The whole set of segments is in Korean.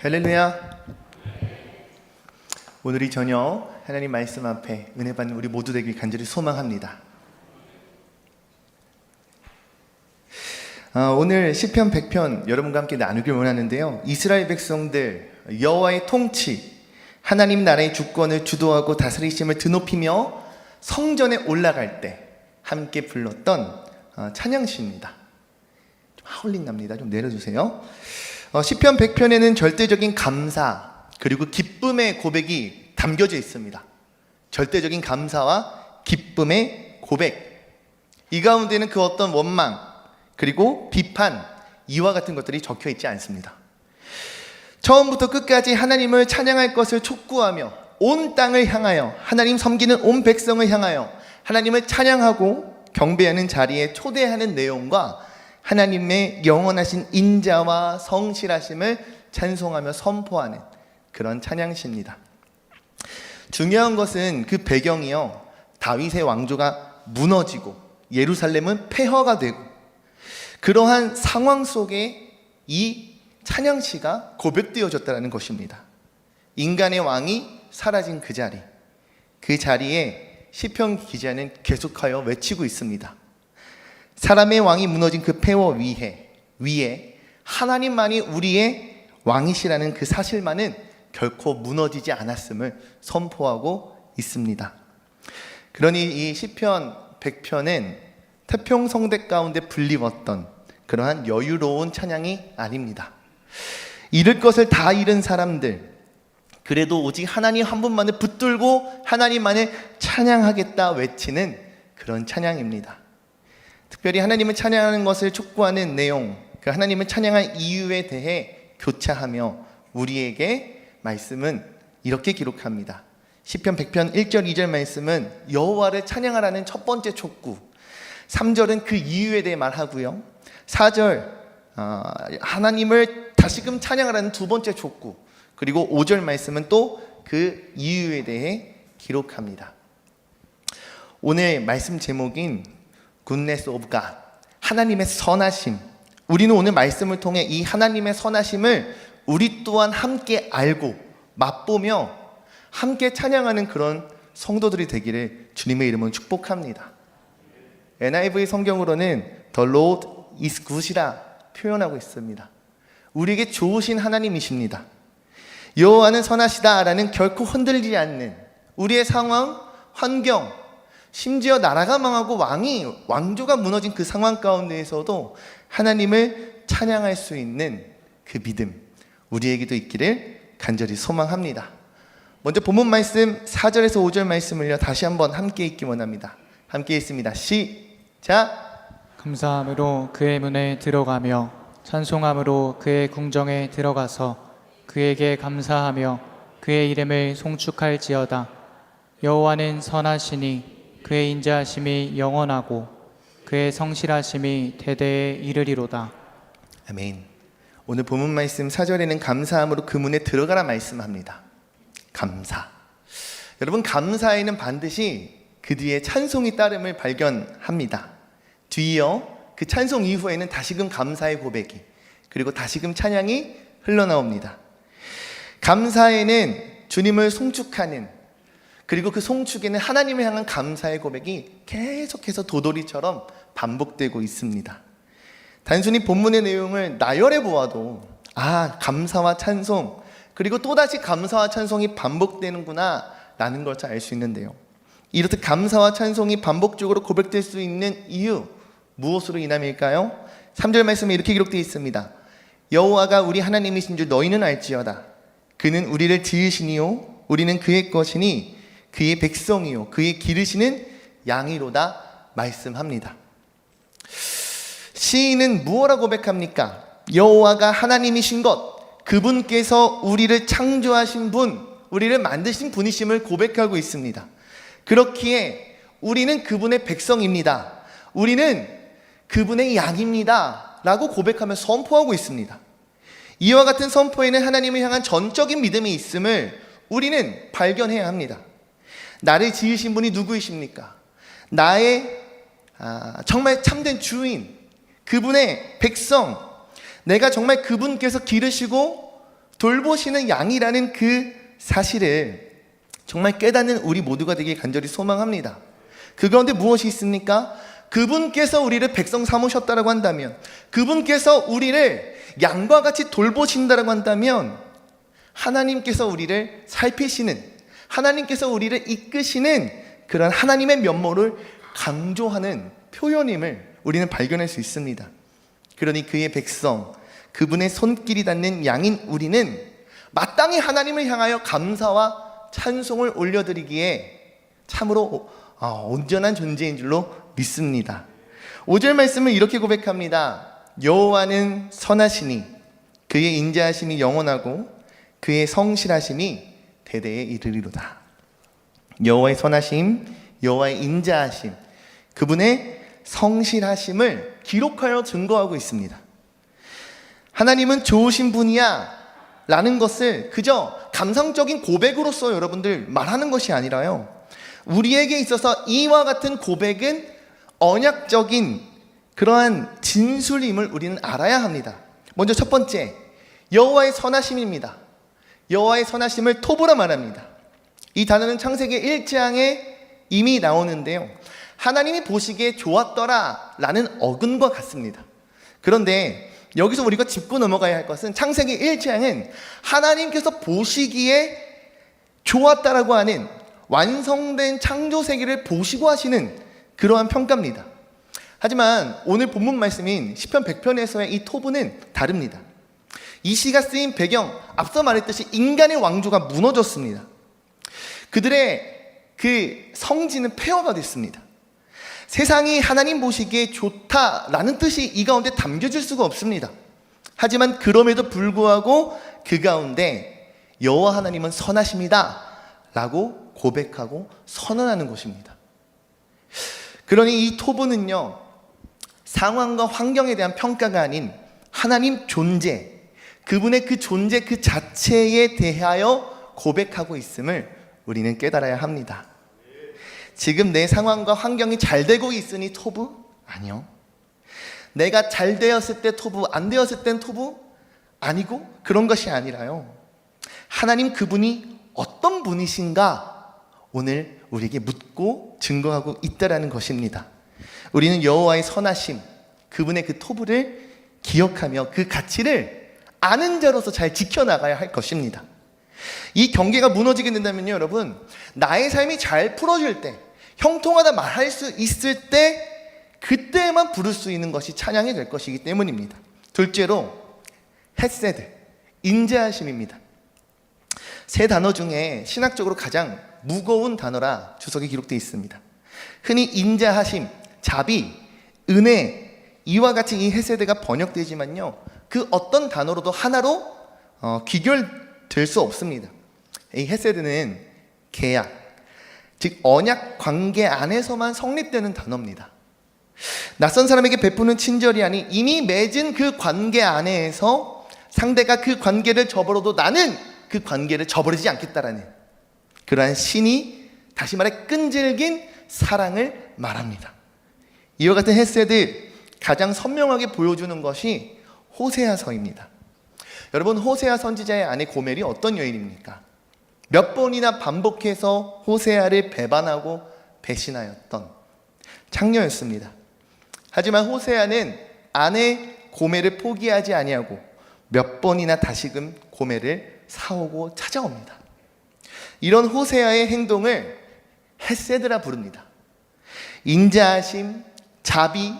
할렐루야. 오늘 이 저녁 하나님 말씀 앞에 은혜 받는 우리 모두 되길 간절히 소망합니다. 오늘 시편 100편 여러분과 함께 나누길 원하는데요, 이스라엘 백성들 여호와의 통치, 하나님 나라의 주권을 주도하고 다스리심을 드높이며 성전에 올라갈 때 함께 불렀던 찬양시입니다. 좀 하울링 납니다. 좀 내려주세요. 시편 100편에는 절대적인 감사 그리고 기쁨의 고백이 담겨져 있습니다. 절대적인 감사와 기쁨의 고백, 이 가운데는 그 어떤 원망 그리고 비판, 이와 같은 것들이 적혀 있지 않습니다. 처음부터 끝까지 하나님을 찬양할 것을 촉구하며 온 땅을 향하여, 하나님 섬기는 온 백성을 향하여 하나님을 찬양하고 경배하는 자리에 초대하는 내용과 하나님의 영원하신 인자와 성실하심을 찬송하며 선포하는 그런 찬양시입니다. 중요한 것은 그 배경이요, 다윗의 왕조가 무너지고 예루살렘은 폐허가 되고 그러한 상황 속에 이 찬양시가 고백되어졌다는 것입니다. 인간의 왕이 사라진 그 자리에 시편 기자는 계속하여 외치고 있습니다. 사람의 왕이 무너진 그 폐허 위에 하나님만이 우리의 왕이시라는 그 사실만은 결코 무너지지 않았음을 선포하고 있습니다. 그러니 이 시편 100편은 태평성대 가운데 불리웠던 그러한 여유로운 찬양이 아닙니다. 잃을 것을 다 잃은 사람들, 그래도 오직 하나님 한 분만을 붙들고 하나님만을 찬양하겠다 외치는 그런 찬양입니다. 특별히 하나님을 찬양하는 것을 촉구하는 내용, 그 하나님을 찬양할 이유에 대해 교차하며 우리에게 말씀은 이렇게 기록합니다. 시편 100편 1절 2절 말씀은 여호와를 찬양하라는 첫 번째 촉구, 3절은 그 이유에 대해 말하고요, 4절 하나님을 다시금 찬양하라는 두 번째 촉구, 그리고 5절 말씀은 또 그 이유에 대해 기록합니다. 오늘 말씀 제목인 Goodness of God, 하나님의 선하심, 우리는 오늘 말씀을 통해 이 하나님의 선하심을 우리 또한 함께 알고 맛보며 함께 찬양하는 그런 성도들이 되기를 주님의 이름으로 축복합니다. NIV 성경으로는 The Lord is good이라 표현하고 있습니다. 우리에게 좋으신 하나님이십니다. 여호와는 선하시다라는 결코 흔들리지 않는 우리의 상황, 환경, 심지어 나라가 망하고 왕조가 무너진 그 상황 가운데에서도 하나님을 찬양할 수 있는 그 믿음, 우리에게도 있기를 간절히 소망합니다. 먼저 본문 말씀 4절에서 5절 말씀을요, 다시 한번 함께 읽기 원합니다. 함께 읽습니다. 시작. 감사함으로 그의 문에 들어가며 찬송함으로 그의 궁정에 들어가서 그에게 감사하며 그의 이름을 송축할지어다. 여호와는 선하시니 그의 인자하심이 영원하고 그의 성실하심이 대대에 이르리로다. 아멘. 오늘 본문 말씀 4절에는 감사함으로 그 문에 들어가라 말씀합니다. 감사. 여러분, 감사에는 반드시 그 뒤에 찬송이 따름을 발견합니다. 뒤이어 그 찬송 이후에는 다시금 감사의 고백이, 그리고 다시금 찬양이 흘러나옵니다. 감사에는 주님을 송축하는, 그리고 그 송축에는 하나님을 향한 감사의 고백이 계속해서 도돌이처럼 반복되고 있습니다. 단순히 본문의 내용을 나열해 보아도 감사와 찬송, 그리고 또다시 감사와 찬송이 반복되는구나 라는 것을 알 수 있는데요, 이렇듯 감사와 찬송이 반복적으로 고백될 수 있는 이유, 무엇으로 인함일까요? 3절 말씀에 이렇게 기록되어 있습니다. 여호와가 우리 하나님이신 줄 너희는 알지어다. 그는 우리를 지으시니요 우리는 그의 것이니 그의 백성이요 그의 기르시는 양이로다 말씀합니다. 시인은 무엇라 고백합니까? 여호와가 하나님이신 것, 그분께서 우리를 창조하신 분, 우리를 만드신 분이심을 고백하고 있습니다. 그렇기에 우리는 그분의 백성입니다. 우리는 그분의 양입니다 라고 고백하며 선포하고 있습니다. 이와 같은 선포에는 하나님을 향한 전적인 믿음이 있음을 우리는 발견해야 합니다. 나를 지으신 분이 누구이십니까? 나의 정말 참된 주인, 그분의 백성, 내가 정말 그분께서 기르시고 돌보시는 양이라는 그 사실을 정말 깨닫는 우리 모두가 되길 간절히 소망합니다. 그 가운데 무엇이 있습니까? 그분께서 우리를 백성 삼으셨다라고 한다면, 그분께서 우리를 양과 같이 돌보신다라고 한다면, 하나님께서 우리를 살피시는, 하나님께서 우리를 이끄시는 그런 하나님의 면모를 강조하는 표현임을 우리는 발견할 수 있습니다. 그러니 그의 백성, 그분의 손길이 닿는 양인 우리는 마땅히 하나님을 향하여 감사와 찬송을 올려드리기에 참으로 온전한 존재인 줄로 믿습니다. 5절 말씀을 이렇게 고백합니다. 여호와는 선하시니 그의 인자하심이 영원하고 그의 성실하심이 대대에 이르리로다. 여호와의 선하심, 여호와의 인자하심, 그분의 성실하심을 기록하여 증거하고 있습니다. 하나님은 좋으신 분이야 라는 것을 그저 감성적인 고백으로서 여러분들 말하는 것이 아니라요, 우리에게 있어서 이와 같은 고백은 언약적인 그러한 진술임을 우리는 알아야 합니다. 먼저 첫 번째, 여호와의 선하심입니다. 여호와의 선하심을 토브라 말합니다. 이 단어는 창세기 1장에 이미 나오는데요, 하나님이 보시기에 좋았더라 라는 어근과 같습니다. 그런데 여기서 우리가 짚고 넘어가야 할 것은, 창세기 1장은 하나님께서 보시기에 좋았다라고 하는 완성된 창조 세계를 보시고 하시는 그러한 평가입니다. 하지만 오늘 본문 말씀인 시편 100편에서의 이 토브는 다릅니다. 이 시가 쓰인 배경, 앞서 말했듯이 인간의 왕조가 무너졌습니다. 그들의 그 성지는 폐허가 됐습니다. 세상이 하나님 보시기에 좋다라는 뜻이 이 가운데 담겨질 수가 없습니다. 하지만 그럼에도 불구하고 그 가운데 여호와 하나님은 선하십니다 라고 고백하고 선언하는 것입니다. 그러니 이 토브는요, 상황과 환경에 대한 평가가 아닌 하나님 존재, 그분의 그 존재 그 자체에 대하여 고백하고 있음을 우리는 깨달아야 합니다. 지금 내 상황과 환경이 잘 되고 있으니 토브? 아니요. 내가 잘 되었을 때 토브, 안 되었을 땐 토브? 아니고 그런 것이 아니라요, 하나님 그분이 어떤 분이신가 오늘 우리에게 묻고 증거하고 있다라는 것입니다. 우리는 여호와의 선하심, 그분의 그 토브를 기억하며 그 가치를 아는 자로서 잘 지켜나가야 할 것입니다. 이 경계가 무너지게 된다면요, 여러분, 나의 삶이 잘 풀어질 때, 형통하다 말할 수 있을 때, 그때만 부를 수 있는 것이 찬양이 될 것이기 때문입니다. 둘째로 헤세드, 인자하심입니다. 세 단어 중에 신학적으로 가장 무거운 단어라 주석에 기록되어 있습니다. 흔히 인자하심, 자비, 은혜, 이와 같이 이 헤세드가 번역되지만요, 그 어떤 단어로도 하나로 귀결될 수 없습니다. 이 헤세드는 계약, 즉 언약 관계 안에서만 성립되는 단어입니다. 낯선 사람에게 베푸는 친절이 아닌 이미 맺은 그 관계 안에서 상대가 그 관계를 저버려도 나는 그 관계를 저버리지 않겠다라는 그러한 신이, 다시 말해 끈질긴 사랑을 말합니다. 이와 같은 헤세드 가장 선명하게 보여주는 것이 호세아서입니다. 여러분, 호세아 선지자의 아내 고멜이 어떤 여인입니까? 몇 번이나 반복해서 호세아를 배반하고 배신하였던 창녀였습니다. 하지만 호세아는 아내 고멜을 포기하지 아니하고 몇 번이나 다시금 고멜을 사오고 찾아옵니다. 이런 호세아의 행동을 헤세드라 부릅니다. 인자하심, 자비,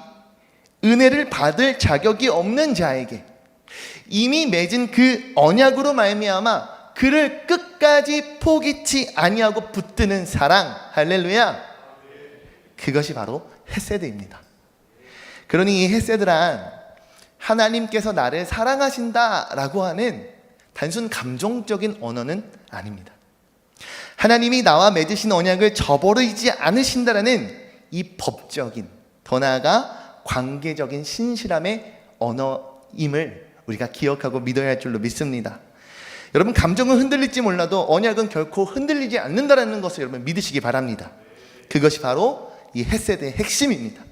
은혜를 받을 자격이 없는 자에게 이미 맺은 그 언약으로 말미암아 그를 끝까지 포기치 아니하고 붙드는 사랑, 할렐루야, 그것이 바로 헤세드입니다. 그러니 이 헤세드란 하나님께서 나를 사랑하신다라고 하는 단순 감정적인 언어는 아닙니다. 하나님이 나와 맺으신 언약을 저버리지 않으신다라는 이 법적인, 더 나아가 관계적인 신실함의 언어임을 우리가 기억하고 믿어야 할 줄로 믿습니다. 여러분, 감정은 흔들릴지 몰라도 언약은 결코 흔들리지 않는다라는 것을 여러분 믿으시기 바랍니다. 그것이 바로 이 헤세드의 핵심입니다.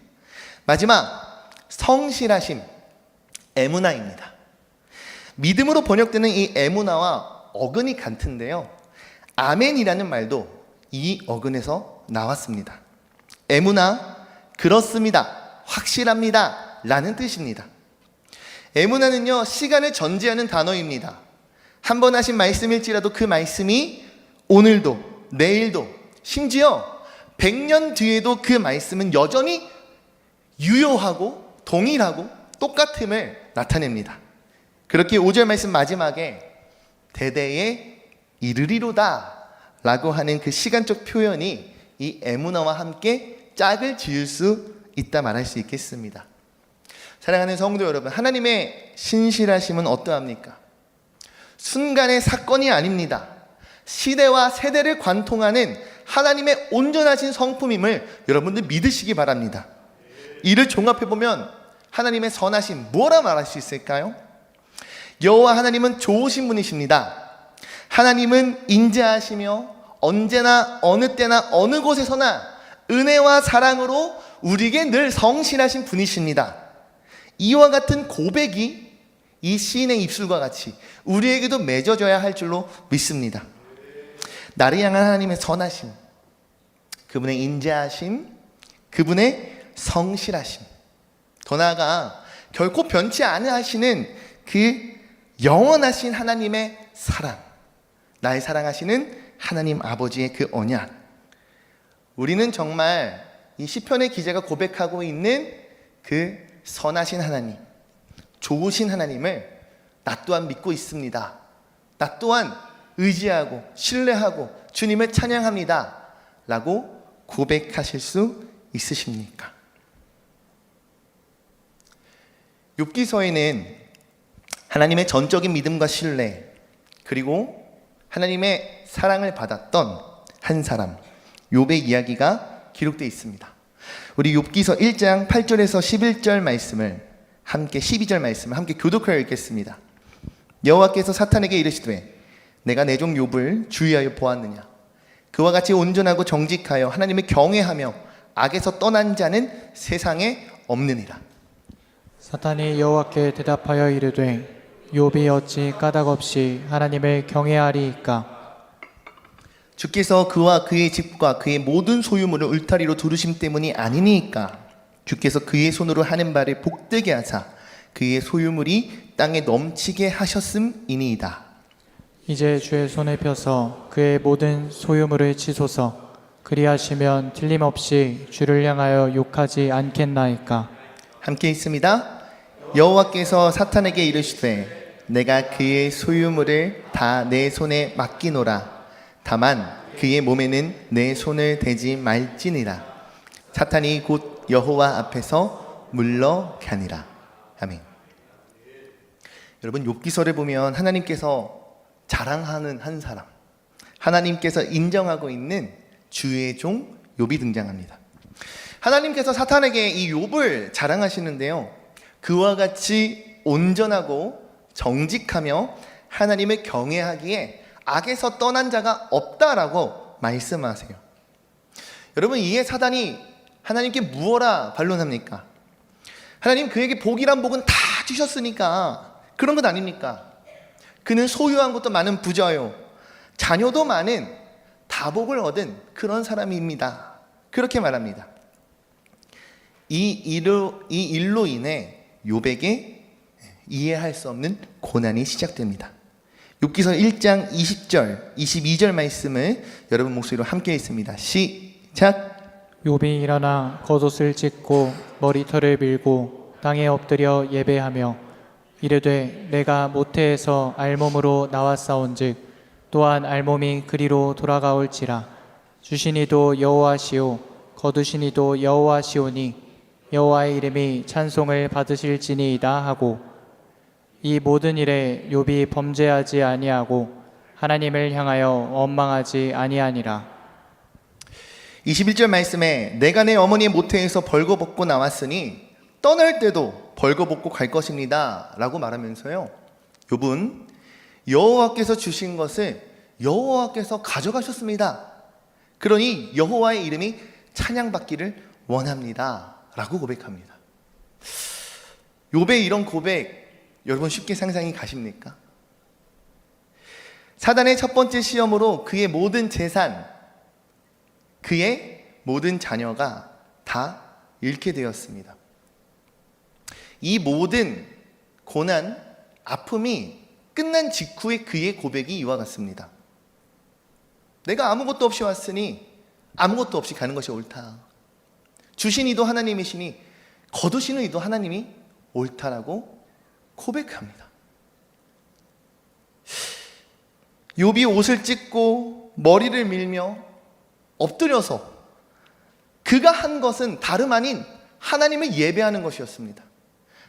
마지막, 성실하심, 에무나입니다. 믿음으로 번역되는 이 에무나와 어근이 같은데요. 아멘이라는 말도 이 어근에서 나왔습니다. 에무나, 그렇습니다, 확실합니다 라는 뜻입니다. 에무나는요, 시간을 전제하는 단어입니다. 한 번 하신 말씀일지라도 그 말씀이 오늘도, 내일도, 심지어 100년 뒤에도 그 말씀은 여전히 유효하고 동일하고 똑같음을 나타냅니다. 그렇게 5절 말씀 마지막에 대대에 이르리로다 라고 하는 그 시간적 표현이 이 에무나와 함께 짝을 지을 수 있다 말할 수 있겠습니다. 사랑하는 성도 여러분, 하나님의 신실하심은 어떠합니까? 순간의 사건이 아닙니다. 시대와 세대를 관통하는 하나님의 온전하신 성품임을 여러분들 믿으시기 바랍니다. 이를 종합해보면 하나님의 선하심, 뭐라 말할 수 있을까요? 여호와 하나님은 좋으신 분이십니다. 하나님은 인자하시며 언제나 어느 때나 어느 곳에서나 은혜와 사랑으로 우리에게 늘 성실하신 분이십니다. 이와 같은 고백이 이 시인의 입술과 같이 우리에게도 맺어져야 할 줄로 믿습니다. 나를 향한 하나님의 선하심, 그분의 인자하심, 그분의 성실하심, 더 나아가 결코 변치 않으시는 그 영원하신 하나님의 사랑, 날 사랑하시는 하나님 아버지의 그 언약, 우리는 정말 이 시편의 기자가 고백하고 있는 그 선하신 하나님, 좋으신 하나님을 나 또한 믿고 있습니다. 나 또한 의지하고 신뢰하고 주님을 찬양합니다 라고 고백하실 수 있으십니까? 욥기서에는 하나님의 전적인 믿음과 신뢰, 그리고 하나님의 사랑을 받았던 한 사람 욥의 이야기가 기록되어 있습니다. 우리 욥기서 1장 8절에서 11절 말씀을 함께 12절 말씀을 함께 교독하여 읽겠습니다. 여호와께서 사탄에게 이르시되 내가 내 종 욥을 주의하여 보았느냐? 그와 같이 온전하고 정직하여 하나님을 경외하며 악에서 떠난 자는 세상에 없느니라. 사탄이 여호와께 대답하여 이르되 욥이 어찌 까닭없이 하나님을 경외하리이까? 주께서 그와 그의 집과 그의 모든 소유물을 울타리로 두르심 때문이 아니니까. 주께서 그의 손으로 하는 바를 복되게 하사 그의 소유물이 땅에 넘치게 하셨음이니이다. 이제 주의 손을 펴서 그의 모든 소유물을 치소서. 그리하시면 틀림없이 주를 향하여 욕하지 않겠나이까? 함께 있습니다. 여호와께서 사탄에게 이르시되 내가 그의 소유물을 다 내 손에 맡기노라. 다만 그의 몸에는 내 손을 대지 말지니라. 사탄이 곧 여호와 앞에서 물러가니라. 아멘. 여러분, 욥기서를 보면 하나님께서 자랑하는 한 사람, 하나님께서 인정하고 있는 주의 종 욥이 등장합니다. 하나님께서 사탄에게 이 욥을 자랑하시는데요, 그와 같이 온전하고 정직하며 하나님을 경외하기에 악에서 떠난 자가 없다라고 말씀하세요. 여러분, 이에 사단이 하나님께 무엇라 반론합니까? 하나님, 그에게 복이란 복은 다 주셨으니까 그런 것 아닙니까? 그는 소유한 것도 많은 부자요, 자녀도 많은 다복을 얻은 그런 사람입니다. 그렇게 말합니다. 이 일로 인해 욥에게 이해할 수 없는 고난이 시작됩니다. 욥기서 1장 20절, 22절 말씀을 여러분 목소리로 함께 읽습니다. 시작. 욥이 일어나 겉옷을 찢고 머리털을 밀고 땅에 엎드려 예배하며 이르되 내가 모태에서 알몸으로 나왔사온즉 또한 알몸이 그리로 돌아가올지라. 주신 이도 여호와시오 거두신 이도 여호와시오니 여호와의 이름이 찬송을 받으실지니이다 하고, 이 모든 일에 욥이 범죄하지 아니하고 하나님을 향하여 원망하지 아니하니라. 21절 말씀에 내가 내 어머니의 모태에서 벌거벗고 나왔으니 떠날 때도 벌거벗고 갈 것입니다 라고 말하면서요, 욥은 여호와께서 주신 것을 여호와께서 가져가셨습니다. 그러니 여호와의 이름이 찬양받기를 원합니다 라고 고백합니다. 욥의 이런 고백, 여러분 쉽게 상상이 가십니까? 사단의 첫 번째 시험으로 그의 모든 재산, 그의 모든 자녀가 다 잃게 되었습니다. 이 모든 고난, 아픔이 끝난 직후에 그의 고백이 이와 같습니다. 내가 아무것도 없이 왔으니 아무것도 없이 가는 것이 옳다. 주신 이도 하나님이시니 거두시는 이도 하나님이 옳다라고 고백합니다. 욥이 옷을 찢고 머리를 밀며 엎드려서 그가 한 것은 다름 아닌 하나님을 예배하는 것이었습니다.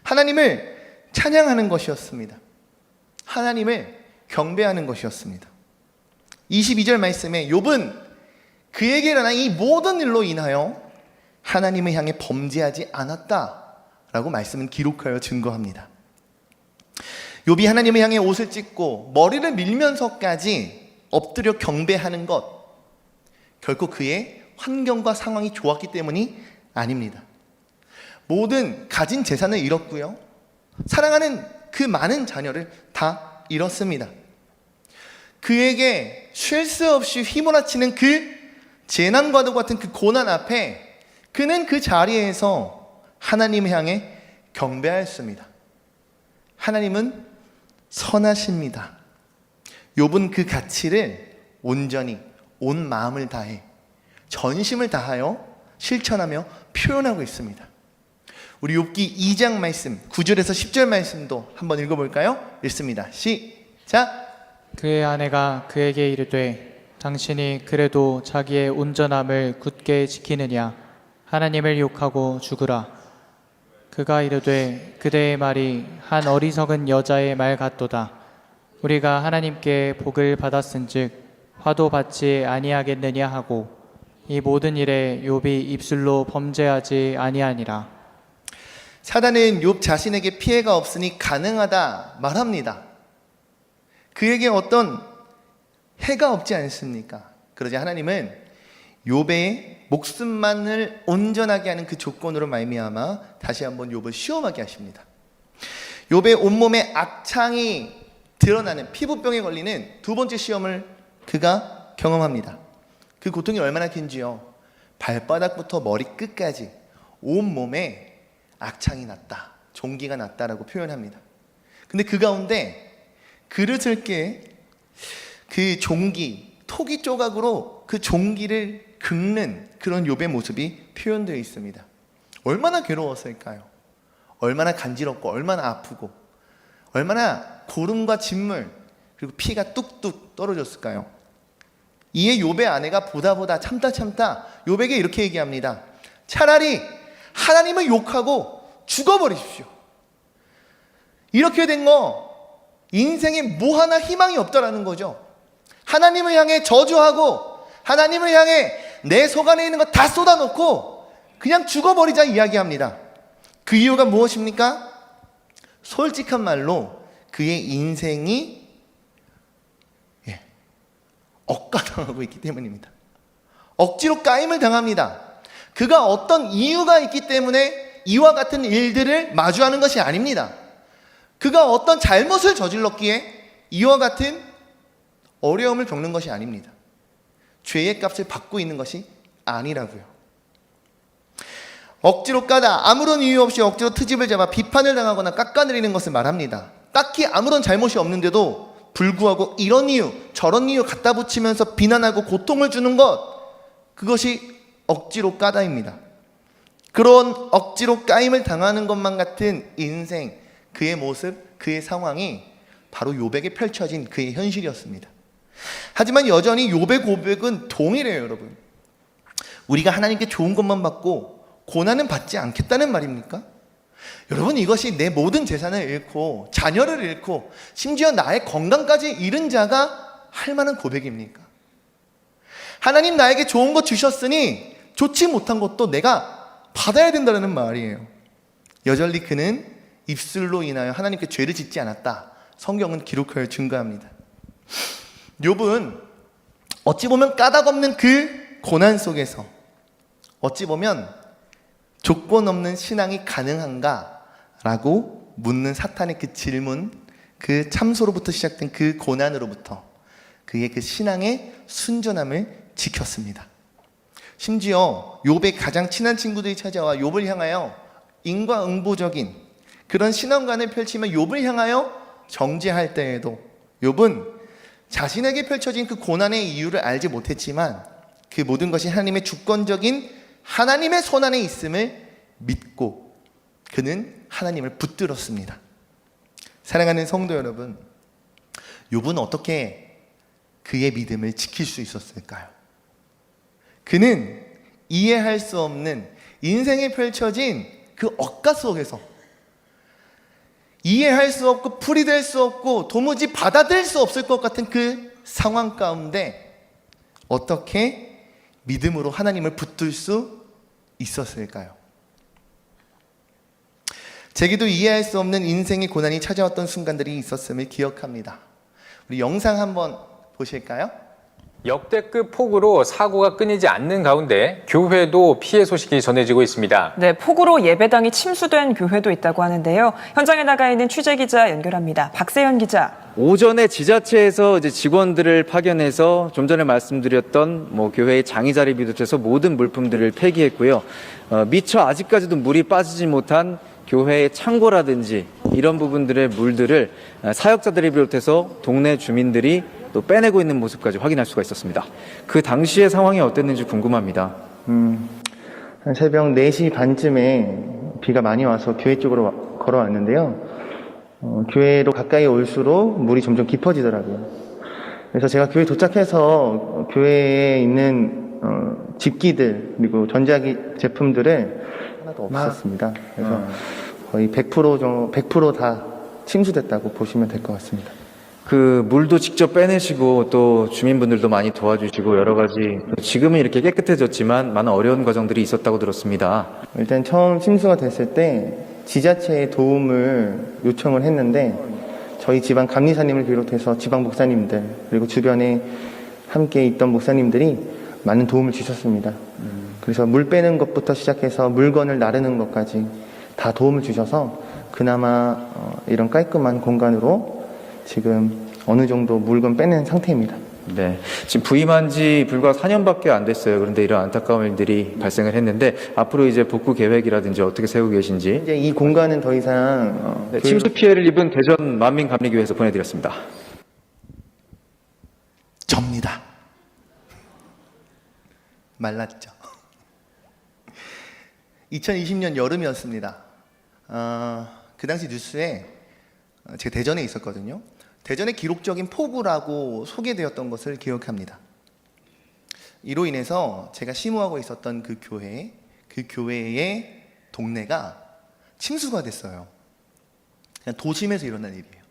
하나님을 찬양하는 것이었습니다. 하나님을 경배하는 것이었습니다. 22절 말씀에 욥은 그에게 일어난 이 모든 일로 인하여 하나님을 향해 범죄하지 않았다라고 말씀은 기록하여 증거합니다. 욥이 하나님을 향해 옷을 찢고 머리를 밀면서까지 엎드려 경배하는 것, 결코 그의 환경과 상황이 좋았기 때문이 아닙니다. 모든 가진 재산을 잃었고요, 사랑하는 그 많은 자녀를 다 잃었습니다. 그에게 쉴 수 없이 휘몰아치는 그 재난과도 같은 그 고난 앞에 그는 그 자리에서 하나님을 향해 경배하였습니다. 하나님은 선하십니다. 욥은 그 가치를 온전히 온 마음을 다해 전심을 다하여 실천하며 표현하고 있습니다. 우리 욥기 2장 말씀 9절에서 10절 말씀도 한번 읽어볼까요? 읽습니다. 시작. 그의 아내가 그에게 이르되 당신이 그래도 자기의 온전함을 굳게 지키느냐? 하나님을 욕하고 죽으라. 그가 이르되 그대의 말이 한 어리석은 여자의 말 같도다. 우리가 하나님께 복을 받았은즉 화도 받지 아니하겠느냐 하고 이 모든 일에 욥이 입술로 범죄하지 아니하니라. 사단은 욥 자신에게 피해가 없으니 가능하다 말합니다. 그에게 어떤 해가 없지 않습니까? 그러자 하나님은 욥의 목숨만을 온전하게 하는 그 조건으로 말미암아 다시 한번 욥을 시험하게 하십니다. 욥의 온몸에 악창이 드러나는 피부병에 걸리는 두 번째 시험을 그가 경험합니다. 그 고통이 얼마나 긴지요. 발바닥부터 머리끝까지 온몸에 악창이 났다, 종기가 났다라고 표현합니다. 근데 그 가운데 그릇을 깨 그 종기, 토기 조각으로 그 종기를 긁는 그런 욥의 모습이 표현되어 있습니다. 얼마나 괴로웠을까요? 얼마나 간지럽고 얼마나 아프고 얼마나 고름과 진물 그리고 피가 뚝뚝 떨어졌을까요? 이에 욥의 아내가 보다 참다 욥에게 이렇게 얘기합니다. 차라리 하나님을 욕하고 죽어버리십시오. 이렇게 된 거 인생에 뭐 하나 희망이 없다라는 거죠. 하나님을 향해 저주하고 하나님을 향해 내 속 안에 있는 거 다 쏟아놓고 그냥 죽어버리자 이야기합니다. 그 이유가 무엇입니까? 솔직한 말로 그의 인생이 억가당하고 있기 때문입니다. 억지로 까임을 당합니다. 그가 어떤 이유가 있기 때문에 이와 같은 일들을 마주하는 것이 아닙니다. 그가 어떤 잘못을 저질렀기에 이와 같은 어려움을 겪는 것이 아닙니다. 죄의 값을 받고 있는 것이 아니라고요. 억지로 까다, 아무런 이유 없이 억지로 트집을 잡아 비판을 당하거나 깎아내리는 것을 말합니다. 딱히 아무런 잘못이 없는데도 불구하고 이런 이유 저런 이유 갖다 붙이면서 비난하고 고통을 주는 것, 그것이 억지로 까다입니다. 그런 억지로 까임을 당하는 것만 같은 인생, 그의 모습, 그의 상황이 바로 욥에게 펼쳐진 그의 현실이었습니다. 하지만 여전히 욥의 고백은 동일해요, 여러분. 우리가 하나님께 좋은 것만 받고 고난은 받지 않겠다는 말입니까? 여러분, 이것이 내 모든 재산을 잃고 자녀를 잃고 심지어 나의 건강까지 잃은 자가 할 만한 고백입니까? 하나님 나에게 좋은 것 주셨으니 좋지 못한 것도 내가 받아야 된다는 말이에요. 여전히 그는 입술로 인하여 하나님께 죄를 짓지 않았다. 성경은 기록하여 증거합니다. 욥은 어찌 보면 까닭 없는 그 고난 속에서 어찌 보면 조건 없는 신앙이 가능한가? 라고 묻는 사탄의 그 질문, 그 참소로부터 시작된 그 고난으로부터 그의 그 신앙의 순전함을 지켰습니다. 심지어 욥의 가장 친한 친구들이 찾아와 욥을 향하여 인과응보적인 그런 신앙관을 펼치며 욥을 향하여 정죄할 때에도 욥은 자신에게 펼쳐진 그 고난의 이유를 알지 못했지만 그 모든 것이 하나님의 주권적인 하나님의 손 안에 있음을 믿고 그는 하나님을 붙들었습니다. 사랑하는 성도 여러분, 욥은 어떻게 그의 믿음을 지킬 수 있었을까요? 그는 이해할 수 없는 인생에 펼쳐진 그 억가 속에서 이해할 수 없고 풀이될 수 없고 도무지 받아들일 수 없을 것 같은 그 상황 가운데 어떻게 믿음으로 하나님을 붙들 수 있었을까요? 제게도 이해할 수 없는 인생의 고난이 찾아왔던 순간들이 있었음을 기억합니다. 우리 영상 한번 보실까요? 역대급 폭우로 사고가 끊이지 않는 가운데 교회도 피해 소식이 전해지고 있습니다. 네, 폭우로 예배당이 침수된 교회도 있다고 하는데요. 현장에 나가 있는 취재기자 연결합니다. 박세현 기자. 오전에 지자체에서 이제 직원들을 파견해서 좀 전에 말씀드렸던 교회의 장의자리 비롯해서 모든 물품들을 폐기했고요. 미처 아직까지도 물이 빠지지 못한 교회의 창고라든지 이런 부분들의 물들을 사역자들이 비롯해서 동네 주민들이 또 빼내고 있는 모습까지 확인할 수가 있었습니다. 그 당시의 상황이 어땠는지 궁금합니다. 한 새벽 4시 반쯤에 비가 많이 와서 교회 쪽으로 걸어왔는데요. 교회로 가까이 올수록 물이 점점 깊어지더라고요. 그래서 제가 교회 도착해서 교회에 있는 집기들 그리고 전자기 제품들을 하나도 없었습니다. 그래서 거의 100%다 침수됐다고 보시면 될 것 같습니다. 그 물도 직접 빼내시고 또 주민분들도 많이 도와주시고 여러 가지 지금은 이렇게 깨끗해졌지만 많은 어려운 과정들이 있었다고 들었습니다. 일단 처음 침수가 됐을 때 지자체의 도움을 요청을 했는데 저희 지방 감리사님을 비롯해서 지방 목사님들 그리고 주변에 함께 있던 목사님들이 많은 도움을 주셨습니다. 그래서 물 빼는 것부터 시작해서 물건을 나르는 것까지 다 도움을 주셔서 그나마 이런 깔끔한 공간으로 지금 어느 정도 물건 빼낸 상태입니다. 네, 지금 부임한 지 불과 4년밖에 안 됐어요. 그런데 이런 안타까운 일들이 발생을 했는데 앞으로 이제 복구 계획이라든지 어떻게 세우고 계신지. 이제 이 공간은 더 이상 침수 피해를 입은 대전 만민감리교회에서 보내드렸습니다. 접니다. 말랐죠. 2020년 여름이었습니다. 그 당시 뉴스에 제가 대전에 있었거든요. 대전의 기록적인 폭우라고 소개되었던 것을 기억합니다. 이로 인해서 제가 심호하고 있었던 그 교회의 동네가 침수가 됐어요. 그냥 도심에서 일어난 일이에요.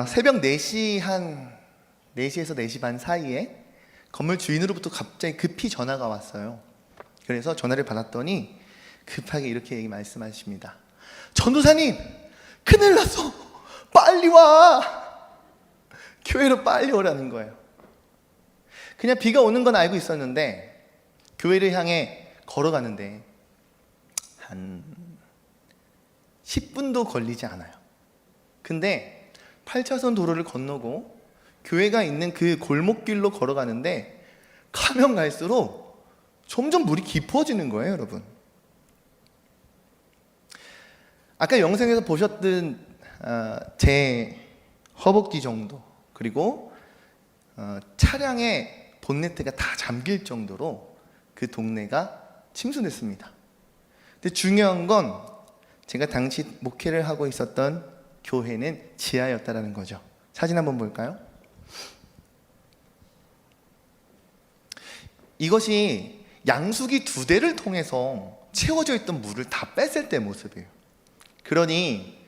새벽 4시에서 4시 반 사이에 건물 주인으로부터 갑자기 급히 전화가 왔어요. 그래서 전화를 받았더니 급하게 이렇게 말씀하십니다. 전도사님, 큰일 났어. 빨리 와. 교회로 빨리 오라는 거예요. 그냥 비가 오는 건 알고 있었는데 교회를 향해 걸어가는데 한 10분도 걸리지 않아요. 근데 8차선 도로를 건너고 교회가 있는 그 골목길로 걸어가는데 가면 갈수록 점점 물이 깊어지는 거예요, 여러분. 아까 영상에서 보셨던 제 허벅지 정도 그리고 차량의 본네트가 다 잠길 정도로 그 동네가 침수됐습니다. 근데 중요한 건 제가 당시 목회를 하고 있었던 교회는 지하였다라는 거죠. 사진 한번 볼까요? 이것이 양수기 2대를 통해서 채워져 있던 물을 다 뺐을 때 모습이에요. 그러니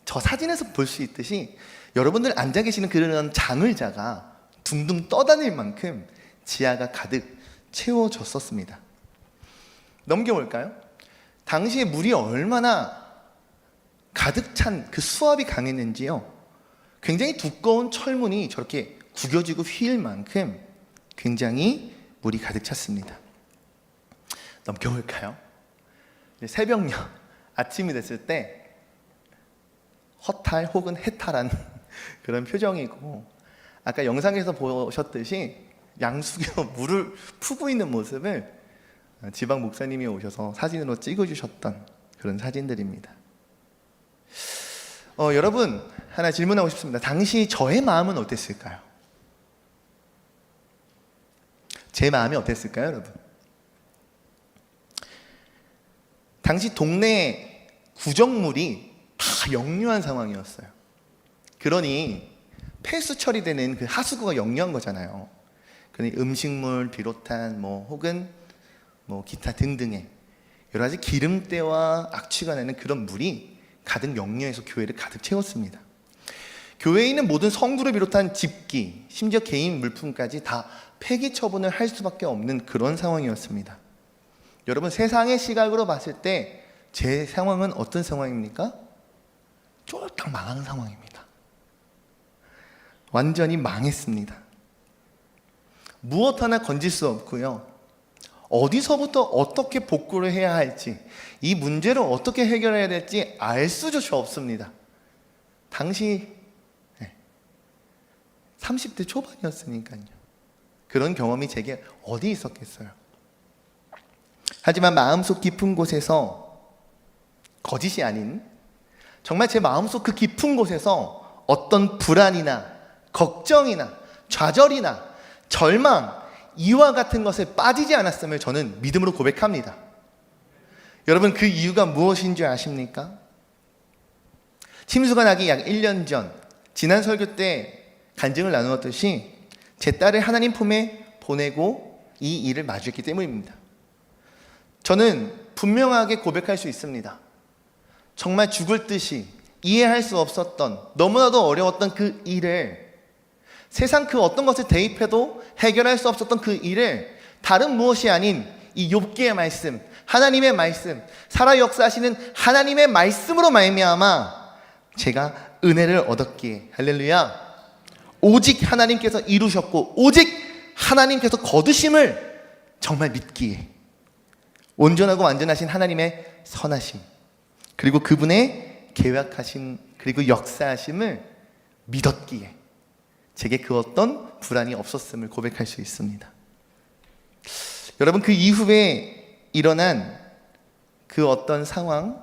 저 사진에서 볼 수 있듯이 여러분들 앉아 계시는 그런 장의자가 둥둥 떠다닐 만큼 지하가 가득 채워졌었습니다. 넘겨볼까요? 당시에 물이 얼마나 가득 찬 그 수압이 강했는지요. 굉장히 두꺼운 철문이 저렇게 구겨지고 휘일 만큼 굉장히 물이 가득 찼습니다. 넘겨볼까요? 새벽녘 아침이 됐을 때 허탈 혹은 해탈한 그런 표정이고, 아까 영상에서 보셨듯이 양수기로 물을 푸고 있는 모습을 지방 목사님이 오셔서 사진으로 찍어주셨던 그런 사진들입니다. 여러분, 하나 질문하고 싶습니다. 당시 저의 마음은 어땠을까요? 제 마음이 어땠을까요, 여러분? 당시 동네 구정물이 다 역류한 상황이었어요. 그러니 폐수 처리되는 그 하수구가 역류한 거잖아요. 그러니 음식물 비롯한 혹은 기타 등등의 여러 가지 기름때와 악취가 나는 그런 물이 가득 역류해서 교회를 가득 채웠습니다. 교회에 있는 모든 성도를 비롯한 집기, 심지어 개인 물품까지 다 폐기 처분을 할 수밖에 없는 그런 상황이었습니다. 여러분, 세상의 시각으로 봤을 때 제 상황은 어떤 상황입니까? 쫄딱 망한 상황입니다. 완전히 망했습니다. 무엇 하나 건질 수 없고요. 어디서부터 어떻게 복구를 해야 할지, 이 문제를 어떻게 해결해야 될지 알 수조차 없습니다. 당시 30대 초반이었으니까요. 그런 경험이 제게 어디 있었겠어요. 하지만 마음속 깊은 곳에서, 거짓이 아닌 정말 제 마음속 그 깊은 곳에서 어떤 불안이나 걱정이나 좌절이나 절망, 이와 같은 것에 빠지지 않았음을 저는 믿음으로 고백합니다. 여러분, 그 이유가 무엇인 줄 아십니까? 침수가 나기 약 1년 전, 지난 설교 때 간증을 나누었듯이 제 딸을 하나님 품에 보내고 이 일을 마주했기 때문입니다. 저는 분명하게 고백할 수 있습니다. 정말 죽을 듯이 이해할 수 없었던, 너무나도 어려웠던 그 일을, 세상 그 어떤 것을 대입해도 해결할 수 없었던 그 일을 다른 무엇이 아닌 이 욥기의 말씀, 하나님의 말씀, 살아 역사하시는 하나님의 말씀으로 말미암아 제가 은혜를 얻었기에, 할렐루야, 오직 하나님께서 이루셨고 오직 하나님께서 거두심을 정말 믿기에, 온전하고 완전하신 하나님의 선하심, 그리고 그분의 계획하신 그리고 역사하심을 믿었기에 제게 그 어떤 불안이 없었음을 고백할 수 있습니다. 여러분, 그 이후에 일어난 그 어떤 상황,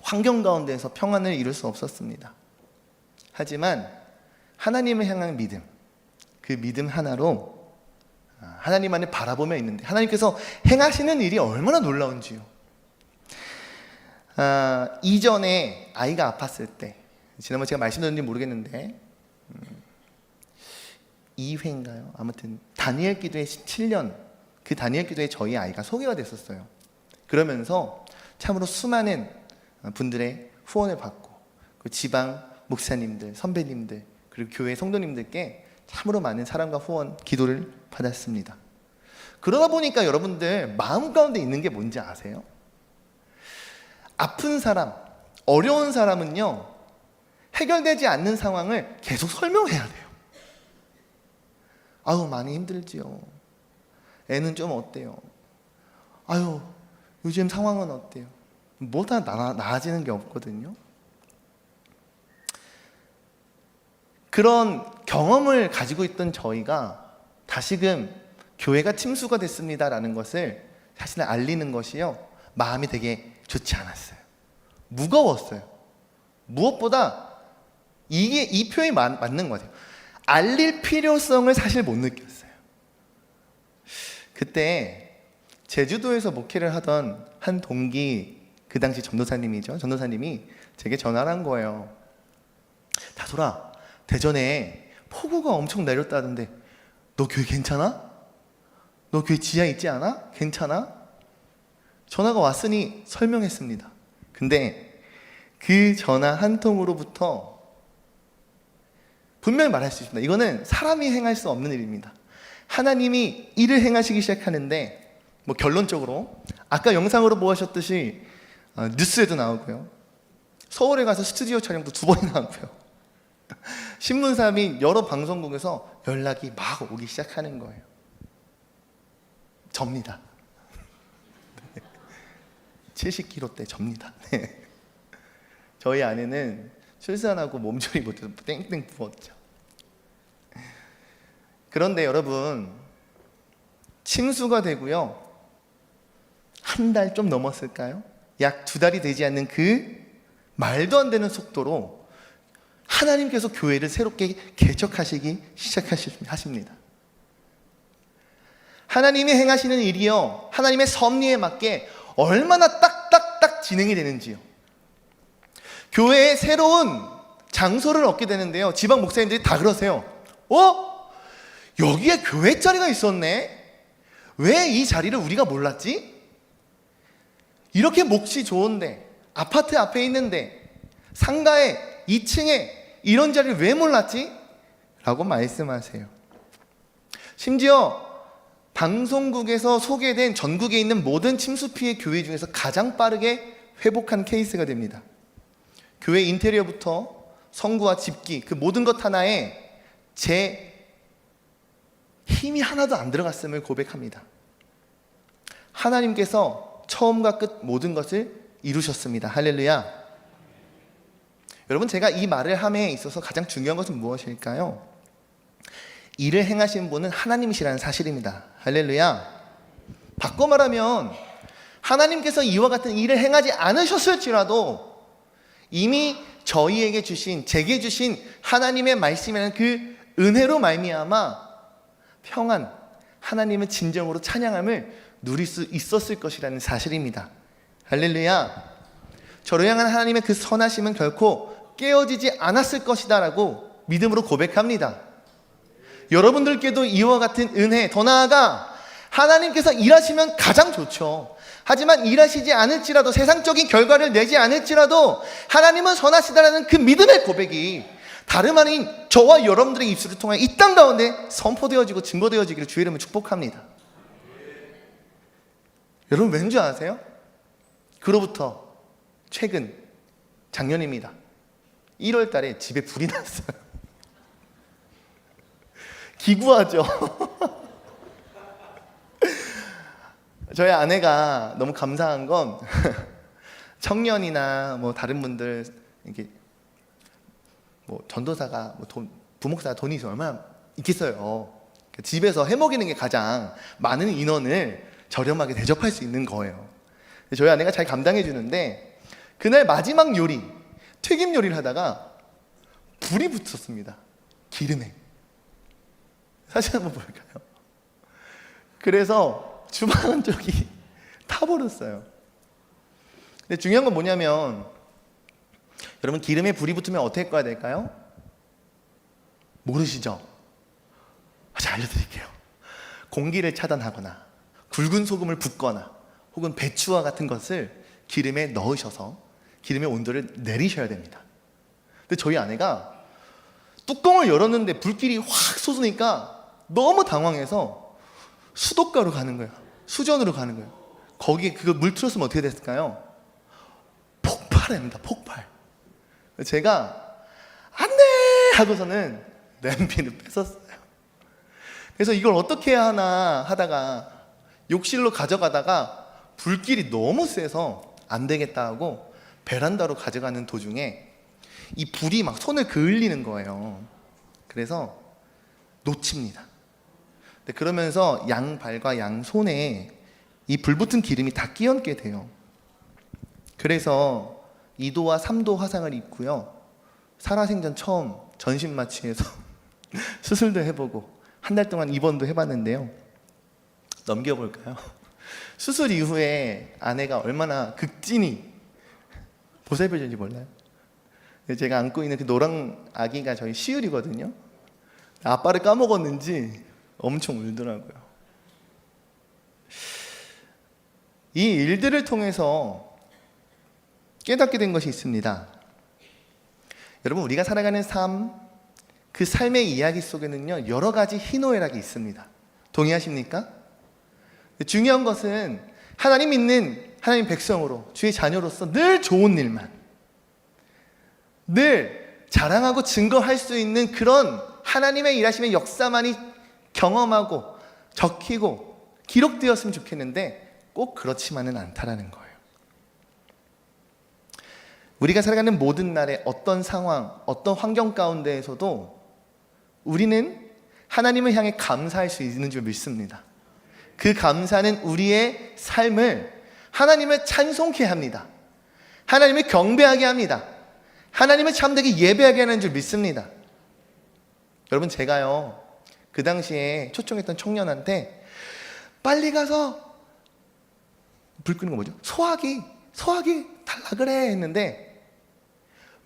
환경 가운데에서 평안을 이룰 수 없었습니다. 하지만 하나님을 향한 믿음, 그 믿음 하나로 하나님 안을 바라보며 있는데, 하나님께서 행하시는 일이 얼마나 놀라운지요. 이전에 아이가 아팠을 때, 지난번 제가 말씀드렸는지 모르겠는데 2회인가요? 아무튼 다니엘 기도회 17년, 그 다니엘 기도회 저희 아이가 소개가 됐었어요. 그러면서 참으로 수많은 분들의 후원을 받고, 그 지방 목사님들, 선배님들, 그리고 교회 성도님들께 참으로 많은 사랑과 후원, 기도를 받았습니다. 그러다 보니까 여러분들 마음 가운데 있는 게 뭔지 아세요? 아픈 사람, 어려운 사람은요, 해결되지 않는 상황을 계속 설명해야 돼요. 아유, 많이 힘들지요. 애는 좀 어때요? 아유, 요즘 상황은 어때요? 뭐다 나아지는 게 없거든요. 그런 경험을 가지고 있던 저희가 다시금 교회가 침수가 됐습니다라는 것을 사실은 알리는 것이요, 마음이 되게 좋지 않았어요. 무거웠어요. 무엇보다 이 표현이 맞는 것 같아요. 알릴 필요성을 사실 못 느꼈어요. 그때 제주도에서 목회를 하던 한 동기, 그 당시 전도사님이죠. 전도사님이 제게 전화를 한 거예요. 다솔아, 대전에 폭우가 엄청 내렸다던데 너 교회 괜찮아? 너 교회 지하 있지 않아? 괜찮아? 전화가 왔으니 설명했습니다. 근데 그 전화 한 통으로부터 분명히 말할 수 있습니다. 이거는 사람이 행할 수 없는 일입니다. 하나님이 일을 행하시기 시작하는데, 결론적으로 아까 영상으로 보셨듯이 뉴스에도 나오고요, 서울에 가서 스튜디오 촬영도 2번이나 하고요, 신문사 및 여러 방송국에서 연락이 막 오기 시작하는 거예요. 접니다. 70kg대 접니다. 네. 저희 아내는 출산하고 몸조리 못해서 땡땡 부었죠. 그런데 여러분, 침수가 되고요, 한 달 좀 넘었을까요? 약 2달이 되지 않는 그 말도 안 되는 속도로 하나님께서 교회를 새롭게 개척하시기 시작하십니다. 하나님이 행하시는 일이요, 하나님의 섭리에 맞게 얼마나 딱딱딱 진행이 되는지요. 교회에 새로운 장소를 얻게 되는데요, 지방 목사님들이 다 그러세요. 여기에 교회 자리가 있었네? 왜 이 자리를 우리가 몰랐지? 이렇게 몫이 좋은데, 아파트 앞에 있는데, 상가에 2층에 이런 자리를 왜 몰랐지? 라고 말씀하세요. 심지어 방송국에서 소개된 전국에 있는 모든 침수 피해 교회 중에서 가장 빠르게 회복한 케이스가 됩니다. 교회 인테리어부터 성구와 집기, 그 모든 것 하나에 제 힘이 하나도 안 들어갔음을 고백합니다. 하나님께서 처음과 끝 모든 것을 이루셨습니다. 할렐루야. 여러분, 제가 이 말을 함에 있어서 가장 중요한 것은 무엇일까요? 일을 행하신 분은 하나님이시라는 사실입니다. 할렐루야. 바꿔 말하면 하나님께서 이와 같은 일을 행하지 않으셨을지라도 이미 저희에게 주신, 제게 주신 하나님의 말씀이라는 그 은혜로 말미암아 평안, 하나님은 진정으로 찬양함을 누릴 수 있었을 것이라는 사실입니다. 할렐루야. 저를 향한 하나님의 그 선하심은 결코 깨어지지 않았을 것이다 라고 믿음으로 고백합니다. 여러분들께도 이와 같은 은혜, 더 나아가 하나님께서 일하시면 가장 좋죠. 하지만 일하시지 않을지라도, 세상적인 결과를 내지 않을지라도 하나님은 선하시다라는 그 믿음의 고백이 다름 아닌 저와 여러분들의 입술을 통해 이 땅 가운데 선포되어지고 증거되어지기를 주의 이름으로 축복합니다. 여러분, 왠지 아세요? 그로부터 최근 작년입니다. 1월 달에 집에 불이 났어요. 기구하죠. 저희 아내가 너무 감사한 건 청년이나 뭐 다른 분들, 이렇게 뭐 전도사가 뭐 부목사가 돈이 얼마나 있겠어요. 집에서 해먹이는 게 가장 많은 인원을 저렴하게 대접할 수 있는 거예요. 저희 아내가 잘 감당해 주는데 그날 마지막 요리, 튀김 요리를 하다가 불이 붙었습니다. 기름에. 사진 한번 볼까요? 그래서 주방 쪽이 타버렸어요. 근데 중요한 건 뭐냐면, 여러분, 기름에 불이 붙으면 어떻게 꺼야 될까요? 모르시죠? 제가 알려드릴게요. 공기를 차단하거나 굵은 소금을 붓거나 혹은 배추와 같은 것을 기름에 넣으셔서 기름의 온도를 내리셔야 됩니다. 근데 저희 아내가 뚜껑을 열었는데 불길이 확 솟으니까 너무 당황해서 수도가로 가는 거예요. 수전으로 가는 거예요. 거기에 그거 물 틀었으면 어떻게 됐을까요? 폭발합니다. 폭발. 제가 안 돼! 하고서는 냄비를 뺏었어요. 그래서 이걸 어떻게 해야 하나 하다가 욕실로 가져가다가 불길이 너무 세서 안 되겠다 하고 베란다로 가져가는 도중에 이 불이 막 손을 그을리는 거예요. 그래서 놓칩니다. 근데 그러면서 양발과 양손에 이 불붙은 기름이 다 끼얹게 돼요. 그래서 2도와 3도 화상을 입고요. 살아생전 처음 전신 마취해서 수술도 해보고 한 달 동안 입원도 해봤는데요. 넘겨볼까요? 수술 이후에 아내가 얼마나 극진히 보살펴줬는지 몰라요? 제가 안고 있는 그 노랑 아기가 저희 시율이거든요. 아빠를 까먹었는지 엄청 울더라고요. 이 일들을 통해서 깨닫게 된 것이 있습니다. 여러분, 우리가 살아가는 삶, 그 삶의 이야기 속에는요, 여러 가지 희노애락이 있습니다. 동의하십니까? 중요한 것은 하나님 믿는 하나님 백성으로, 주의 자녀로서 늘 좋은 일만, 늘 자랑하고 증거할 수 있는 그런 하나님의 일하심의 역사만이 경험하고 적히고 기록되었으면 좋겠는데 꼭 그렇지만은 않다라는 거예요. 우리가 살아가는 모든 날에 어떤 상황, 어떤 환경 가운데에서도 우리는 하나님을 향해 감사할 수 있는 줄 믿습니다. 그 감사는 우리의 삶을 하나님을 찬송케 합니다. 하나님을 경배하게 합니다. 하나님을 참되게 예배하게 하는 줄 믿습니다. 여러분, 제가요, 그 당시에 초청했던 청년한테 빨리 가서 불 끄는 거 뭐죠? 소화기 달라 그래 했는데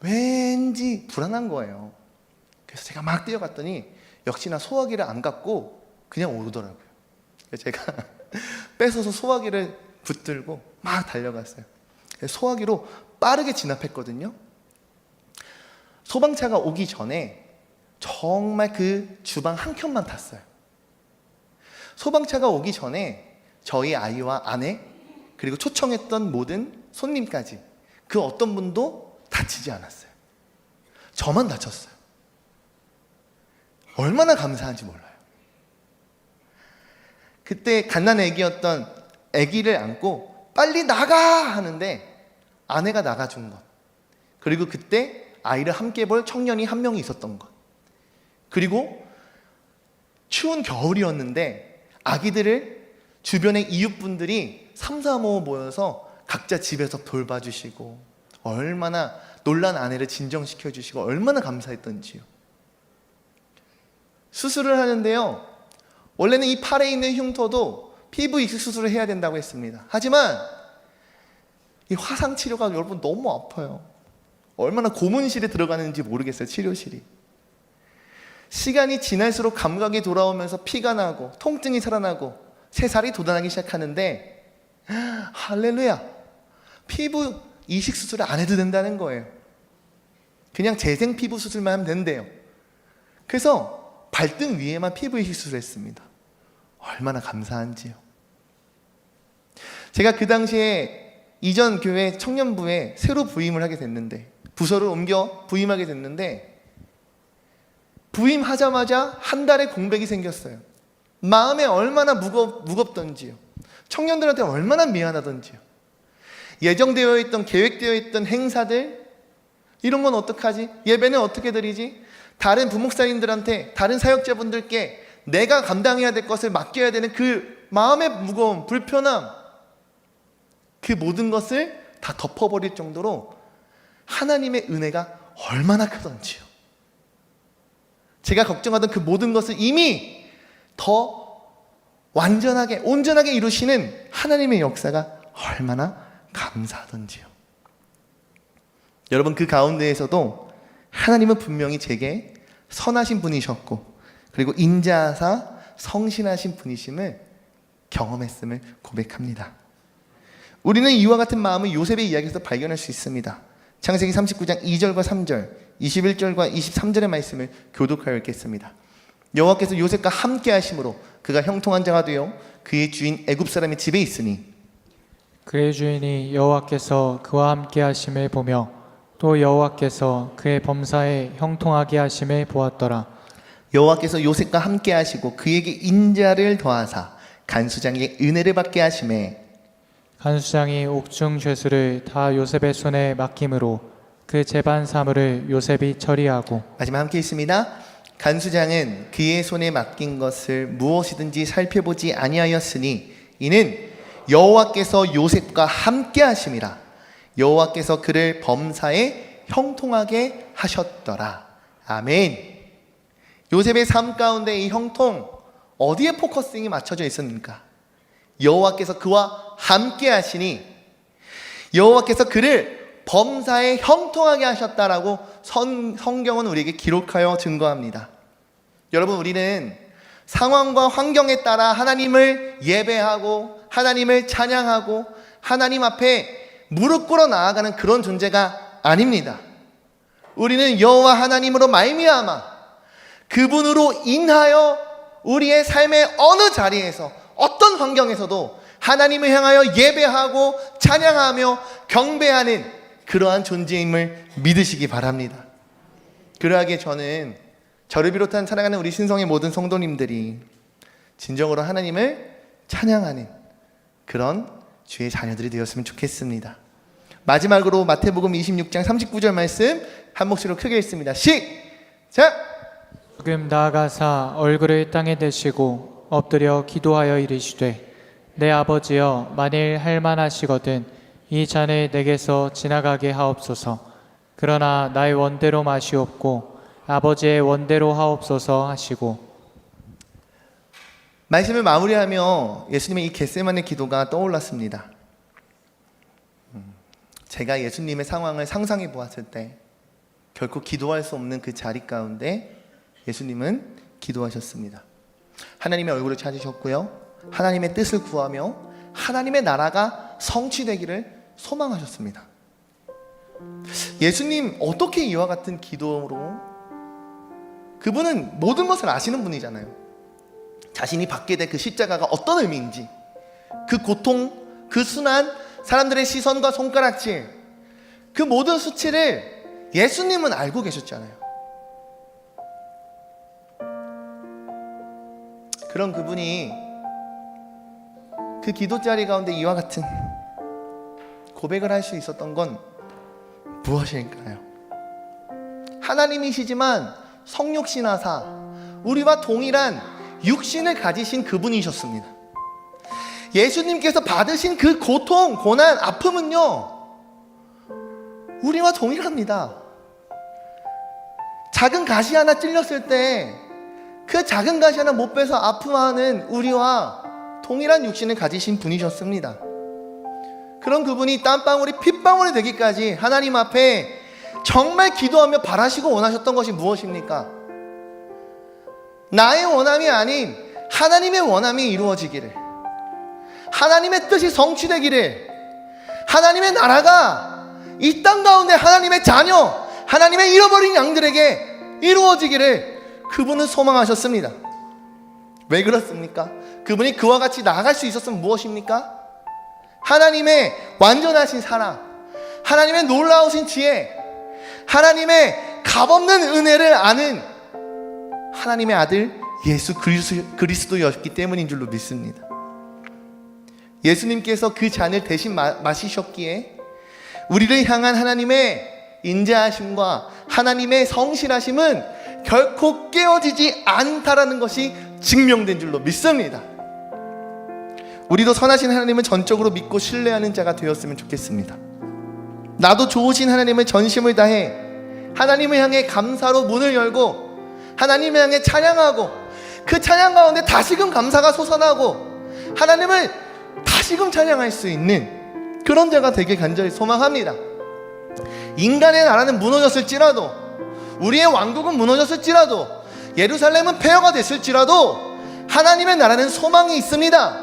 왠지 불안한 거예요. 그래서 제가 막 뛰어갔더니 역시나 소화기를 안 갖고 그냥 오르더라고요. 그래서 제가 뺏어서 소화기를 붙들고 막 달려갔어요. 소화기로 빠르게 진압했거든요. 소방차가 오기 전에 정말 그 주방 한 켠만 탔어요. 소방차가 오기 전에 저희 아이와 아내, 그리고 초청했던 모든 손님까지 그 어떤 분도 다치지 않았어요. 저만 다쳤어요. 얼마나 감사한지 몰라요. 그때 갓난 아기였던 아기를 안고 빨리 나가 하는데 아내가 나가준 것, 그리고 그때 아이를 함께 볼 청년이 한 명이 있었던 것, 그리고 추운 겨울이었는데 아기들을 주변의 이웃분들이 3, 4, 5 모여서 각자 집에서 돌봐주시고 얼마나 놀란 아내를 진정시켜 주시고 얼마나 감사했던지요. 수술을 하는데요, 원래는 이 팔에 있는 흉터도 피부 이식 수술을 해야 된다고 했습니다. 하지만 이 화상 치료가 여러분 너무 아파요. 얼마나 고문실에 들어가는지 모르겠어요. 치료실이. 시간이 지날수록 감각이 돌아오면서 피가 나고 통증이 살아나고 새살이 돋아나기 시작하는데, 할렐루야, 피부 이식 수술을 안 해도 된다는 거예요. 그냥 재생 피부 수술만 하면 된대요. 그래서 발등 위에만 피부 이식 수술을 했습니다. 얼마나 감사한지요. 제가 그 당시에 이전 교회 청년부에 새로 부임을 하게 됐는데, 부서를 옮겨 부임하게 됐는데, 부임하자마자 한 달에 공백이 생겼어요. 마음에 얼마나 무겁던지요. 청년들한테 얼마나 미안하던지요. 예정되어 있던, 계획되어 있던 행사들, 이런 건 어떡하지? 예배는 어떻게 드리지? 다른 부목사님들한테, 다른 사역자분들께 내가 감당해야 될 것을 맡겨야 되는 그 마음의 무거움, 불편함, 그 모든 것을 다 덮어버릴 정도로 하나님의 은혜가 얼마나 크던지요. 제가 걱정하던 그 모든 것을 이미 더 완전하게, 온전하게 이루시는 하나님의 역사가 얼마나 감사하던지요. 여러분, 그 가운데에서도 하나님은 분명히 제게 선하신 분이셨고, 그리고 인자하사 성실하신 분이심을 경험했음을 고백합니다. 우리는 이와 같은 마음을 요셉의 이야기에서 발견할 수 있습니다. 창세기 39장 2절과 3절, 21절과 23절의 말씀을 교독하여 읽겠습니다. 여호와께서 요셉과 함께 하심으로 그가 형통한 자가 되어 그의 주인 애굽 사람의 집에 있으니, 그의 주인이 여호와께서 그와 함께 하심을 보며 또 여호와께서 그의 범사에 형통하게 하심을 보았더라. 여호와께서 요셉과 함께 하시고 그에게 인자를 더하사 간수장에게 은혜를 받게 하심에, 간수장이 옥중 죄수를 다 요셉의 손에 맡김으로 그 재반 사물을 요셉이 처리하고, 마지막 함께 있습니다. 간수장은 그의 손에 맡긴 것을 무엇이든지 살펴보지 아니하였으니 이는 여호와께서 요셉과 함께 하심이라. 여호와께서 그를 범사에 형통하게 하셨더라. 아멘. 요셉의 삶 가운데 이 형통, 어디에 포커싱이 맞춰져 있었습니까? 여호와께서 그와 함께 하시니 여호와께서 그를 범사에 형통하게 하셨다라고 성경은 우리에게 기록하여 증거합니다. 여러분, 우리는 상황과 환경에 따라 하나님을 예배하고 하나님을 찬양하고 하나님 앞에 무릎 꿇어 나아가는 그런 존재가 아닙니다. 우리는 여호와 하나님으로 말미암아 그분으로 인하여 우리의 삶의 어느 자리에서 어떤 환경에서도 하나님을 향하여 예배하고 찬양하며 경배하는 그러한 존재임을 믿으시기 바랍니다. 그러하기에 저를 비롯한 사랑하는 우리 신성의 모든 성도님들이 진정으로 하나님을 찬양하는 그런 주의 자녀들이 되었으면 좋겠습니다. 마지막으로 마태복음 26장 39절 말씀 한 목소리로 크게 읽습니다. 시작! 조금 나아가사 얼굴을 땅에 대시고 엎드려 기도하여 이르시되 내 아버지여 만일 할만하시거든 이 잔을 내게서 지나가게 하옵소서. 그러나 나의 원대로 마시옵고 아버지의 원대로 하옵소서 하시고. 말씀을 마무리하며 예수님의 이 겟세마네 기도가 떠올랐습니다. 제가 예수님의 상황을 상상해 보았을 때 결코 기도할 수 없는 그 자리 가운데 예수님은 기도하셨습니다. 하나님의 얼굴을 찾으셨고요, 하나님의 뜻을 구하며 하나님의 나라가 성취되기를 소망하셨습니다. 예수님 어떻게 이와 같은 기도로, 그분은 모든 것을 아시는 분이잖아요. 자신이 받게 될 그 십자가가 어떤 의미인지, 그 고통, 그 순환, 사람들의 시선과 손가락질, 그 모든 수치를 예수님은 알고 계셨잖아요. 그런 그분이 그 기도 자리 가운데 이와 같은 고백을 할 수 있었던 건 무엇일까요? 하나님이시지만 성육신하사 우리와 동일한 육신을 가지신 그분이셨습니다. 예수님께서 받으신 그 고통, 고난, 아픔은요, 우리와 동일합니다. 작은 가시 하나 찔렸을 때 그 작은 가시 하나 못 빼서 아픔하는 우리와 동일한 육신을 가지신 분이셨습니다. 그런 그분이 땀방울이 핏방울이 되기까지 하나님 앞에 정말 기도하며 바라시고 원하셨던 것이 무엇입니까? 나의 원함이 아닌 하나님의 원함이 이루어지기를, 하나님의 뜻이 성취되기를, 하나님의 나라가 이 땅 가운데 하나님의 자녀, 하나님의 잃어버린 양들에게 이루어지기를 그분은 소망하셨습니다. 왜 그렇습니까? 그분이 그와 같이 나아갈 수 있었으면 무엇입니까? 하나님의 완전하신 사랑, 하나님의 놀라우신 지혜, 하나님의 값없는 은혜를 아는 하나님의 아들 예수 그리스도였기 때문인 줄로 믿습니다. 예수님께서 그 잔을 대신 마시셨기에 우리를 향한 하나님의 인자하심과 하나님의 성실하심은 결코 깨어지지 않다라는 것이 증명된 줄로 믿습니다. 우리도 선하신 하나님을 전적으로 믿고 신뢰하는 자가 되었으면 좋겠습니다. 나도 좋으신 하나님을 전심을 다해 하나님을 향해 감사로 문을 열고 하나님을 향해 찬양하고 그 찬양 가운데 다시금 감사가 솟아나고 하나님을 다시금 찬양할 수 있는 그런 자가 되길 간절히 소망합니다. 인간의 나라는 무너졌을지라도, 우리의 왕국은 무너졌을지라도, 예루살렘은 폐허가 됐을지라도 하나님의 나라는 소망이 있습니다.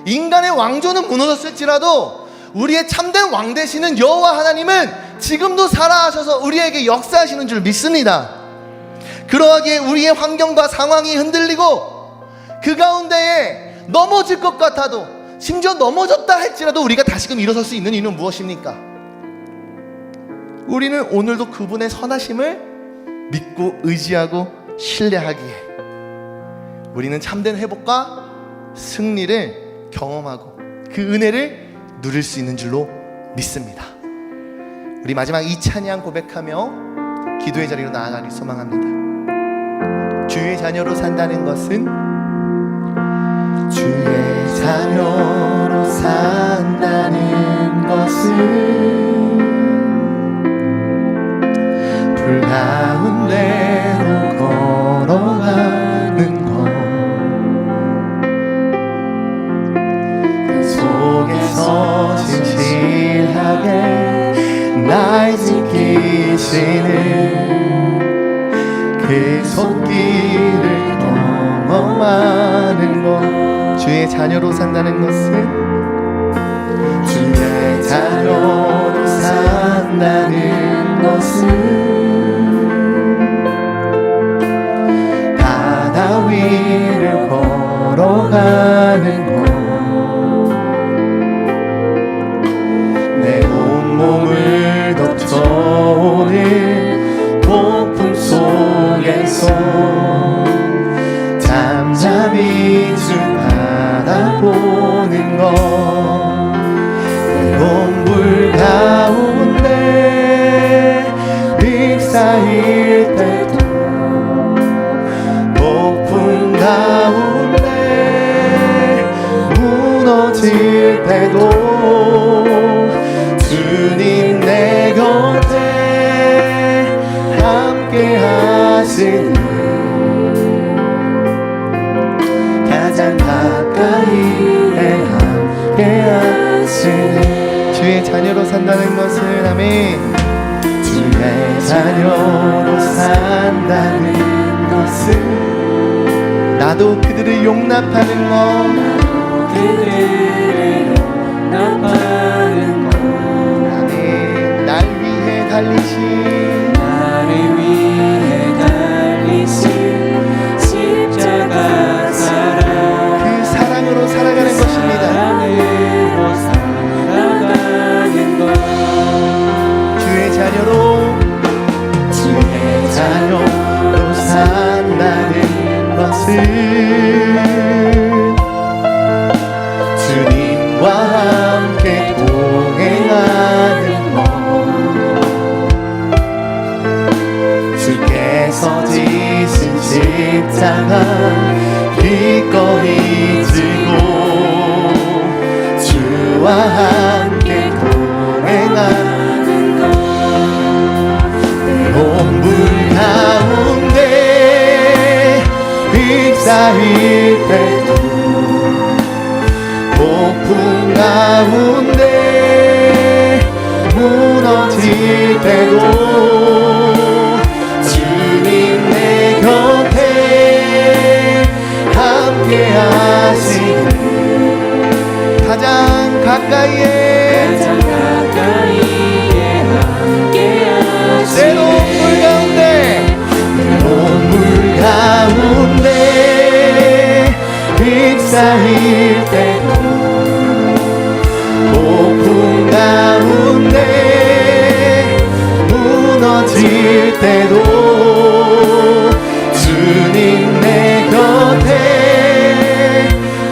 인간의 왕조는 무너졌을지라도 우리의 참된 왕 되시는 여호와 하나님은 지금도 살아하셔서 우리에게 역사하시는 줄 믿습니다. 그러하기에 우리의 환경과 상황이 흔들리고 그 가운데에 넘어질 것 같아도, 심지어 넘어졌다 할지라도 우리가 다시금 일어설 수 있는 이유는 무엇입니까? 우리는 오늘도 그분의 선하심을 믿고 의지하고 신뢰하기에 우리는 참된 회복과 승리를 경험하고 그 은혜를 누릴 수 있는 줄로 믿습니다. 우리 마지막 이 찬양 고백하며 기도의 자리로 나아가길 소망합니다. 주의 자녀로 산다는 것은, 주의 자녀로 산다는 것은 불 가운데로 걸어가는 것, 그 속에서 진실하게 날 지키시는 그 손길을 경험하는 것, 주의 자녀로 산다는 것은, 주의 자녀로 산다는 것은 바다 위를 걸어가는 것, 내 온몸을 덮쳐오는 폭풍 속에서 잠잠히 주 바라보는 것, 내 온불 가 휩싸일 때도 폭풍 가운데 무너질 때도 주님 내 곁에 함께 하시는 가장 가까이에 함께 하시는 주의 자녀로 산다는 것을 아멘. 주의 자녀로 산다는 것을 나도 그들을 용납하는 것 아멘. 날 위해 달리신 나를 위해 달리신 십자가 사랑 그 사랑으로 살아가는 것입니다. 사랑으로 살아가는 것 주의 자녀로 산다는 것을 주님과 함께 동행하는 것 주께서 지신 십자가 기꺼이 지고 주와 함께 동행하는 온 물 가운데 휩싸일 때도 폭풍 가운데 무너질 때도 주님 내 곁에 함께 하시는 가장 가까이에 새로운 물 가운데 휩싸일 때도 폭풍 가운데 무너질 때도 주님 내 곁에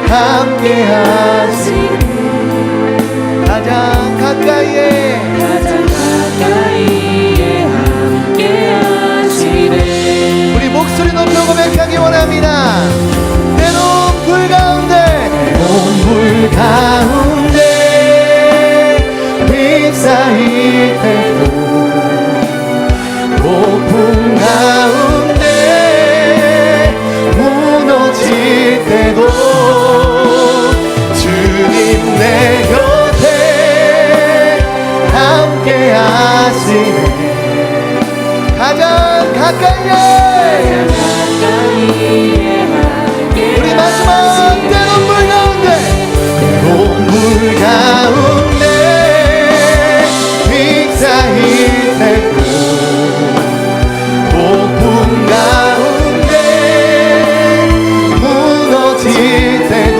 함께 하시는 가장 가까이에 우리 목소리 높여 고백하기 원합니다. 때론 불 가운데 물 가운데 휩싸일 때도 폭풍 가운데 무너질 때도 주님 내 곁에 함께 하시네 가장 가까이에 우리 마지막 때론 물 가운데 휩싸일 때도 폭풍 가운데 무너질 때도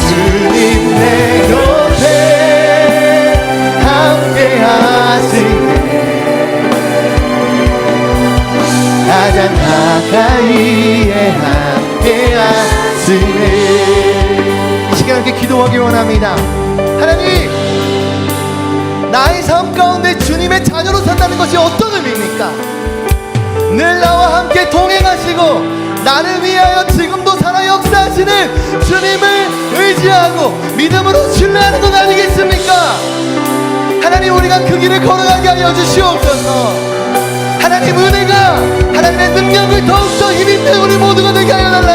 주님 내 곁에 함께 하시네 가장 가까이에 함께 하시네 이 시간 함께 기도하기 원합니다. 하나님 나의 삶 가운데 주님의 자녀로 산다는 것이 어떤 의미입니까? 늘 나와 함께 동행하시고 나를 위하여 지금도 살아 역사하시는 주님을 의지하고 믿음으로 신뢰하는 것 아니겠습니까? 하나님 우리가 그 길을 걸어가게 하여 주시옵소서. 하나님 은혜가 하나님의 능력을 더욱더 힘있는 우리 모두가 되게 하여 달라